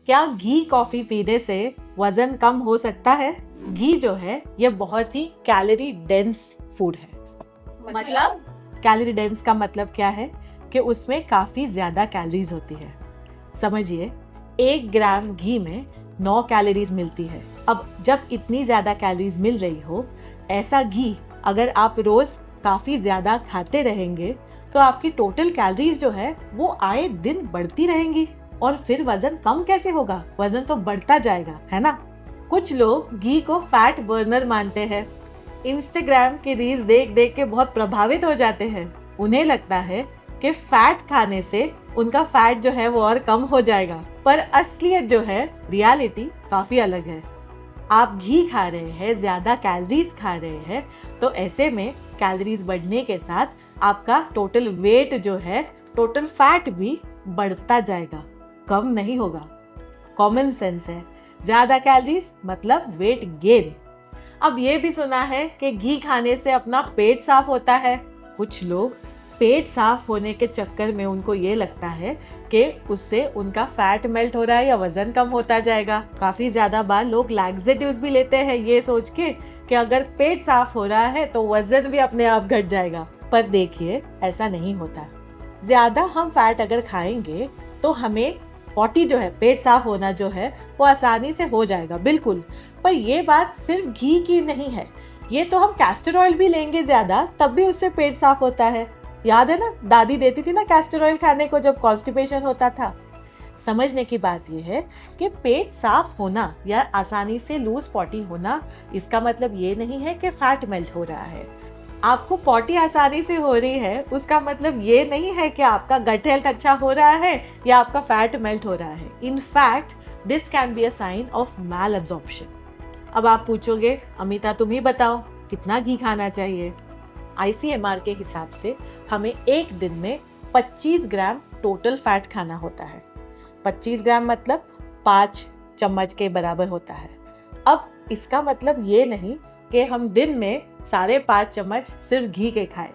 क्या घी कॉफी पीने से वजन कम हो सकता है? घी जो है ये बहुत ही कैलोरी डेंस फूड है। मतलब कैलोरी डेंस का मतलब क्या है कि उसमें काफी ज्यादा कैलोरीज होती है। समझिए, 1 ग्राम घी में 9 कैलोरीज मिलती है। अब जब इतनी ज्यादा कैलोरीज मिल रही हो, ऐसा घी अगर आप रोज काफी ज्यादा खाते रहेंगे तो आपकी टोटल कैलोरीज जो है वो आए दिन बढ़ती रहेंगी और फिर वजन कम कैसे होगा? वजन तो बढ़ता जाएगा, है ना? कुछ लोग घी को फैट बर्नर मानते हैं। इंस्टाग्राम की रील्स देख देख के बहुत प्रभावित हो जाते हैं। उन्हें लगता है कि फैट खाने से उनका फैट जो है वो और कम हो जाएगा, पर असलियत जो है, रियलिटी काफी अलग है। आप घी खा रहे हैं, ज्यादा कैलोरीज खा रहे हैं, तो ऐसे में कैलोरीज बढ़ने के साथ आपका टोटल वेट जो है, टोटल फैट भी बढ़ता जाएगा, कम नहीं होगा। कॉमन सेंस है, ज्यादा कैलोरीज मतलब वेट गेन। अब ये भी सुना है कि घी खाने से अपना पेट साफ होता है। कुछ लोग पेट साफ होने के चक्कर में उनको ये लगता है कि उससे उनका फैट मेल्ट हो रहा है या वजन कम होता जाएगा। काफी ज्यादा बार लोग लैक्सेटिव्स भी लेते हैं ये सोच के कि अगर पेट साफ हो रहा है तो वजन भी अपने आप घट जाएगा। पर देखिए, ऐसा नहीं होता। ज्यादा हम फैट अगर खाएंगे तो हमें पॉटी जो है, पेट साफ होना जो है, वो आसानी से हो जाएगा, बिल्कुल। पर ये बात सिर्फ घी की नहीं है, ये तो हम कैस्टर ऑयल भी लेंगे ज्यादा तब भी उससे पेट साफ होता है। याद है ना, दादी देती थी ना कैस्टर ऑयल खाने को जब कॉन्स्टिपेशन होता था। समझने की बात यह है कि पेट साफ होना या आसानी से लूज पॉटी होना, इसका मतलब ये नहीं है कि फैट मेल्ट हो रहा है। आपको पॉटी आसानी से हो रही है उसका मतलब ये नहीं है कि आपका गट हेल्थ अच्छा हो रहा है या आपका फैट मेल्ट हो रहा है। In fact this can be a sign of malabsorption. अब आप पूछोगे, अमिता तुम ही बताओ कितना घी खाना चाहिए? ICMR के हिसाब से हमें एक दिन में 25 ग्राम टोटल फैट खाना होता है। 25 ग्राम मतलब 5 चम्मच के बराबर होता है। अब इसका मतलब ये नहीं कि हम दिन में 5.5 चम्मच सिर्फ घी के खाएं,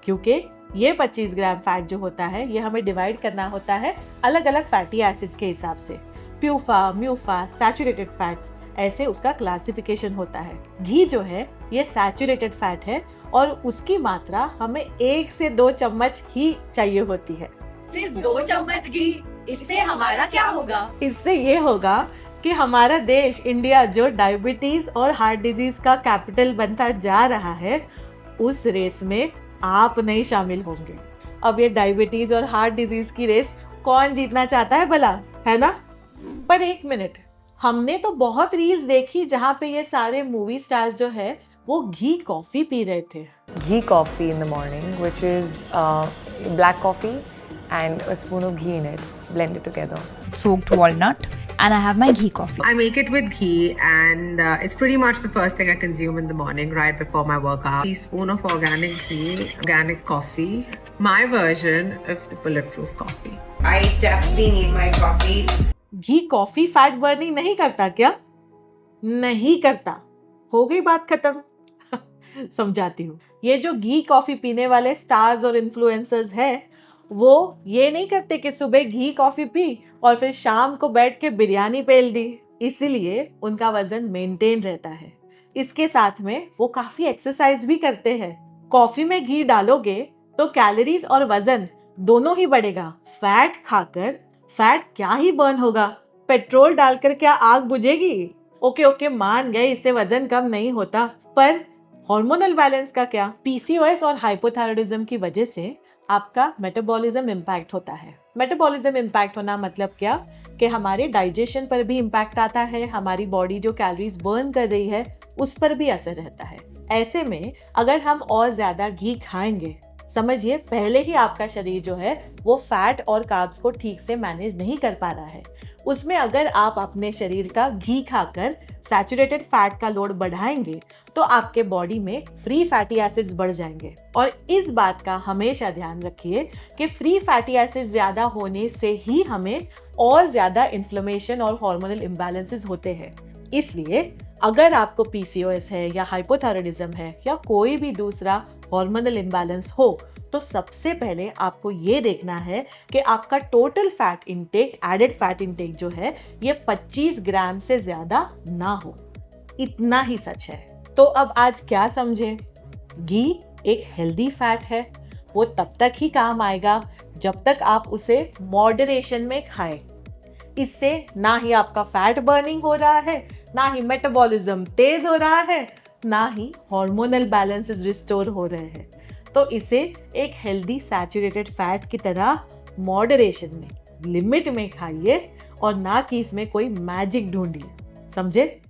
क्योंकि ये 25 ग्राम फैट जो होता है ये हमें डिवाइड करना होता है अलग अलग फैटी एसिड्स के हिसाब से। प्यूफा, म्यूफा, सैचुरेटेड फैट्स, ऐसे उसका क्लासिफिकेशन होता है। घी जो है ये सैचुरेटेड फैट है और उसकी मात्रा हमें 1 से 2 चम्मच ही चाहिए होती है। सिर्फ 2 चम्मच घी, इससे हमारा क्या होगा? इससे ये होगा कि हमारा देश इंडिया जो डायबिटीज और हार्ट डिजीज का कैपिटल बनता जा रहा है, उस रेस में आप नहीं शामिल होंगे। अब ये डायबिटीज और हार्ट डिजीज की रेस कौन जीतना चाहता है भला, है ना? पर एक मिनट, हमने तो बहुत रील्स देखी जहाँ पे ये सारे मूवी स्टार्स जो है वो घी कॉफी पी रहे थे। Ghee coffee in the morning, which is black coffee and a spoon of ghee in it, blended together. Soaked walnut, and I have my ghee coffee. I make it with ghee, and it's pretty much the first thing I consume in the morning right before my workout. Teaspoon of organic ghee, organic coffee, my version of the bulletproof coffee. I definitely need my coffee. Ghee coffee fat burning नहीं करता क्या? नहीं करता। हो गई बात खत्म। समझाती हूँ। ये जो घी कॉफी पीने वाले स्टार्स और इन्फ्लुएंसर्स हैं, वो ये नहीं करते कि सुबह घी कॉफी पी और फिर शाम को बैठ के बिरयानी पेल दी, इसीलिए उनका वजन मेंटेन रहता है। इसके साथ में वो काफी एक्सरसाइज भी करते हैं। कॉफी में घी डालोगे तो कैलोरीज और वजन दोनों ही बढ़ेगा। फैट खाकर फैट क्या ही बर्न होगा? पेट्रोल डालकर क्या आग बुझेगी? ओके, मान गए इससे वजन कम नहीं होता, पर हार्मोनल बैलेंस का क्या? PCOS और हाइपोथायराइडिज्म की वजह से आपका मेटाबॉलिज्म इम्पैक्ट होता है। मेटाबॉलिज्म इम्पैक्ट होना मतलब क्या? कि हमारे डाइजेशन पर भी इम्पैक्ट आता है, हमारी बॉडी जो कैलोरीज बर्न कर रही है उस पर भी असर रहता है। ऐसे में अगर हम और ज्यादा घी खाएंगे, समझिए पहले ही आपका शरीर जो है वो फैट और कार्ब्स को ठीक से मैनेज नहीं कर पा रहा है, उसमें अगर आप अपने शरीर का घी खाकर सैचुरेटेड फैट का लोड बढ़ाएंगे तो आपके बॉडी में फ्री फैटी एसिड्स बढ़ जाएंगे। और इस बात का हमेशा ध्यान रखिए कि फ्री फैटी एसिड्स ज्यादा होने से ही हमें और ज्यादा इन्फ्लेमेशन और हार्मोनल इम्बैलेंसेस होते हैं। इसलिए अगर आपको PCOS है या हाइपोथायराइडिज्म है या कोई भी दूसरा हार्मोनल इम्बैलेंस हो, तो सबसे पहले आपको ये देखना है कि आपका total fat intake, added fat intake जो है ये 25 ग्राम से ज्यादा ना हो। इतना ही सच है। तो अब आज क्या समझे? घी एक हेल्दी फैट है, वो तब तक ही काम आएगा जब तक आप उसे मॉडरेशन में खाएं। इससे ना ही आपका फैट बर्निंग हो रहा है, ना ही मेटाबॉलिज्म तेज हो रहा है, ना ही हार्मोनल बैलेंसेस रिस्टोर हो रहे हैं। तो इसे एक हेल्दी सैचुरेटेड फैट की तरह मॉडरेशन में, लिमिट में खाइए और ना कि इसमें कोई मैजिक ढूंढिए। समझे?